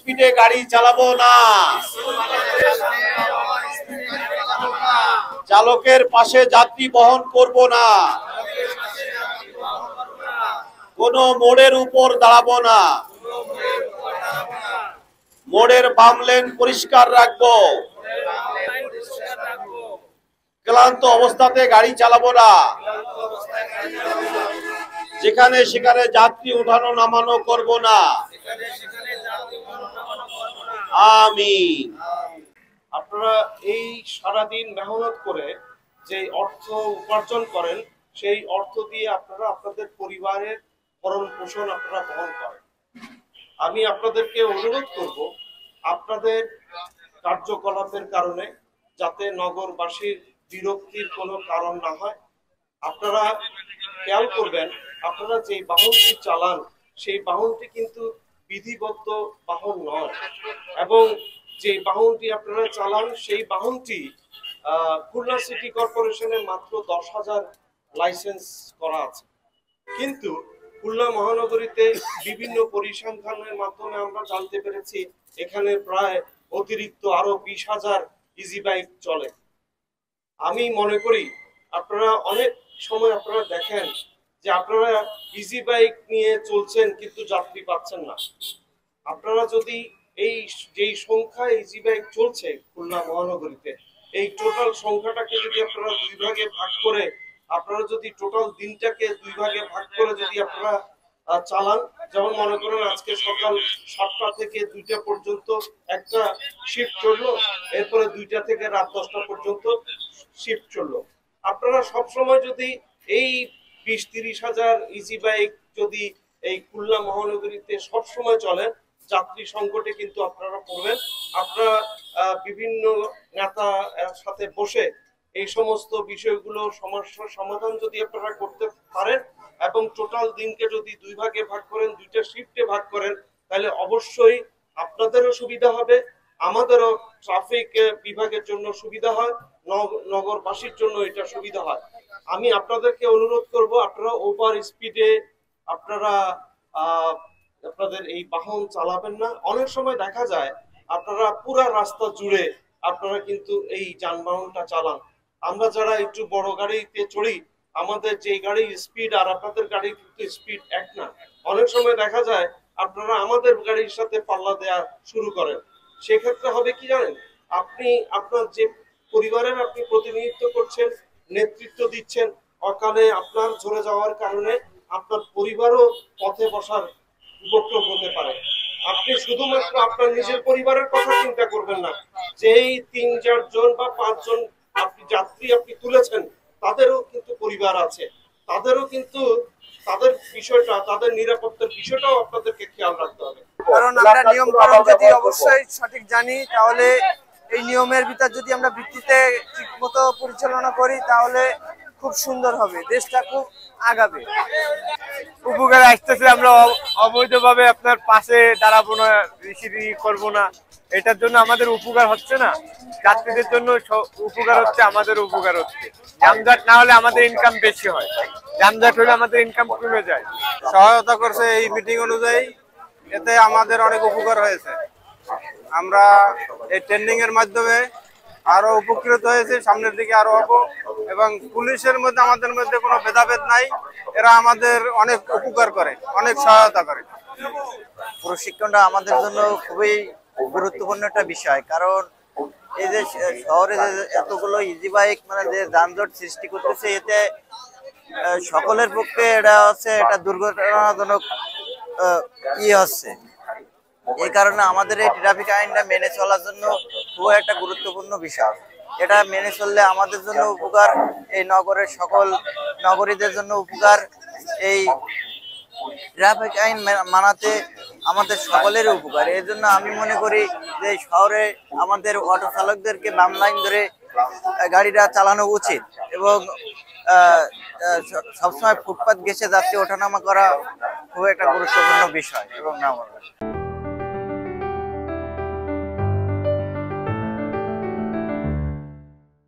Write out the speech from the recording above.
স্পিডে গাড়ি চালাবো না, চালকের পাশে যাত্রী বহন করব না, কোনো মোড়ের উপর দাঁড়াবো না, মোড়ের বাম লেন পরিষ্কার রাখবো, ক্লান্ত অবস্থাতে গাড়ি চালাবো না, যেখানে সেখানে যাত্রী উঠানো নামানো করব না। আমিন। আপনারা এই সারাদিন মেহনত করে যে অর্থ উপার্জন করেন, সেই অর্থ দিয়ে আপনারা আপনাদের পরিবারের ভরণ পোষণ আপনারা বহন করেন। আমি আপনাদেরকে অনুরোধ করব, আপনাদের কার্যকলাপের কারণে যাতে নগরবাসীর বিরক্তির কোনো কারণ না হয়। আপনারা খেয়াল করবেন, আপনারা যে বাহনটি চালান সেই বাহনটি কিন্তু বিধিবদ্ধ বাহন নয়, এবং যে বাহনটি আপনারা চালান সেই বাহনটি খুলনা সিটি কর্পোরেশনের মাত্র 10,000 লাইসেন্স করা আছে। কিন্তু খুলনা মহানগরীতে বিভিন্ন পরিসংখ্যানের মাধ্যমে আমরা জানতে পেরেছি এখানে প্রায় অতিরিক্ত আরো 20,000 ইজি বাইক চলে। আমি মনে করি আপনারা অনেক সময় আপনারা দেখেন যে আপনারা ইজি বাইক নিয়ে চলছেন কিন্তু যাত্রী পাচ্ছেন না। আপনারা যদি এই যেই সংখ্যা ইজি বাইক চলছে খুলনা মহানগরীতে, এই টোটাল সংখ্যাটাকে যদি আপনারা দুই ভাগে ভাগ করে, আপনারা যদি টোটাল দিনটাকে দুই ভাগে ভাগ করে যদি আপনারা চালান, যেমন মনে করেন আজকে সকাল 7টা থেকে 2টা পর্যন্ত একটা শিফট চললো, এরপরে 2টা থেকে রাত 10টা পর্যন্ত শিফট চললো। আপনারা সব সময় যদি এই 20-30 হাজার ইজি বাইক যদি এই খুলনা মহানগরীতে সব সময় চলে, যাত্রী সংকটে কিন্তু আপনারা পড়বেন। আপনারা বিভিন্ন নেতা সাথে বসে এই সমস্ত বিষয়গুলো সমস্যার সমাধান যদি আপনারা করতে পারেন এবং টোটাল দিনকে যদি দুই ভাগে ভাগ করেন, 2টা শিফটে ভাগ করেন, তাহলে অবশ্যই আপনাদেরও সুবিধা হবে, আমাদেরও ট্রাফিক বিভাগের জন্য সুবিধা হয়, নগরবাসীর জন্য এটা সুবিধা হয়। আমি আপনাদেরকে অনুরোধ করব, আপনারা ওভার স্পিডে আপনারা আপনাদের এই বাহন চালাবেন না। অনেক সময় দেখা যায় আপনারা পুরা রাস্তা জুড়ে আপনারা কিন্তু এই যানবাহনটা চালান। আমরা যারা একটু বড় গাড়িতে চড়ি, আমাদের যে গাড়ির স্পিড আর আপনাদের গাড়ির কিন্তু স্পিড এক না। অনেক সময় দেখা যায় আপনারা আমাদের গাড়ির সাথে পাল্লা দেওয়া শুরু করেন। সেক্ষেত্রে হবে কি জানেন, আপনি আপনার যে পরিবারের আপনি প্রতিনিধিত্ব করছেন, নেতৃত্ব দিচ্ছেন, অকালে আপনার ঝরে যাওয়ার কারণে আপনার পরিবারও পথে বসার উপক্রম হতে পারে। আপনি শুধুমাত্র আপনার নিজের পরিবারের কথা চিন্তা করবেন না, যেই 3-4 জন বা 5 জন আপনি যাত্রী আপনি তুলেছেন, তাদেরও কিন্তু পরিবার আছে, তাদেরও কিন্তু তাদের বিষয়টা, তাদের নিরাপত্তার বিষয়টাও আপনাদেরকে খেয়াল রাখতে হবে। কারণ আমরা নিয়ম কানুন যদি অবশ্যই সঠিক জানি, তাহলে এই নিয়মের ভিতর যদি আমরা ভিত্তিতে ঠিকমতো পরিচালনা করি, তাহলে খুব সুন্দর হবে, দেশটা খুব আগাবে। উপকার আসতেছে, আমরা অবৈধভাবে আপনার পাশে দাঁড়াবো না, রিসিভি করবো না, এটার জন্য আমাদের উপকার হচ্ছে না, যাত্রীদের জন্য উপকার হচ্ছে, আমাদের উপকার হচ্ছে। জামজাট না হলে আমাদের ইনকাম বেশি হয়, জামজাট হলে আমাদের ইনকাম কমে যায়। সহায়তা করছে এই মিটিং অনুযায়ী, এতে আমাদের অনেক উপকার হয়েছে। আমরা এই ট্রেনিং এর মাধ্যমে আরো উপকৃত হয়েছে, সামনের দিকে আরো হবো। এবং পুলিশের মধ্যে আমাদের মধ্যে কোনো ভেদাভেদ নাই, এরা আমাদের অনেক উপকার করে, অনেক সহায়তা করে। প্রশিক্ষণটা আমাদের জন্য খুবই গুরুত্বপূর্ণ একটা বিষয়, কারণ এই যে শহরে যে এতগুলো ইজি বাইক মানে যে যানজট সৃষ্টি করতেছে, এতে সকলের পক্ষে এটা হচ্ছে এটা দুর্ঘটনাজনক হচ্ছে। এই কারণে আমাদের এই ট্রাফিক আইনটা মেনে চলার জন্য খুব একটা গুরুত্বপূর্ণ বিষয়। এটা মেনে চললে আমাদের জন্য উপকার, এই নগরের সকল নগরীদের জন্য উপকার। এই ট্রাফিক আইন মানাতে আমাদের সকলের উপকার। এই জন্য আমি মনে করি যে শহরে আমাদের অটো চালকদেরকে বাম লাইন ধরে গাড়িটা চালানো উচিত, এবং সবসময় ফুটপাত ঘেঁষে যাত্রী ওঠানামা করা খুব একটা গুরুত্বপূর্ণ বিষয় এবং না।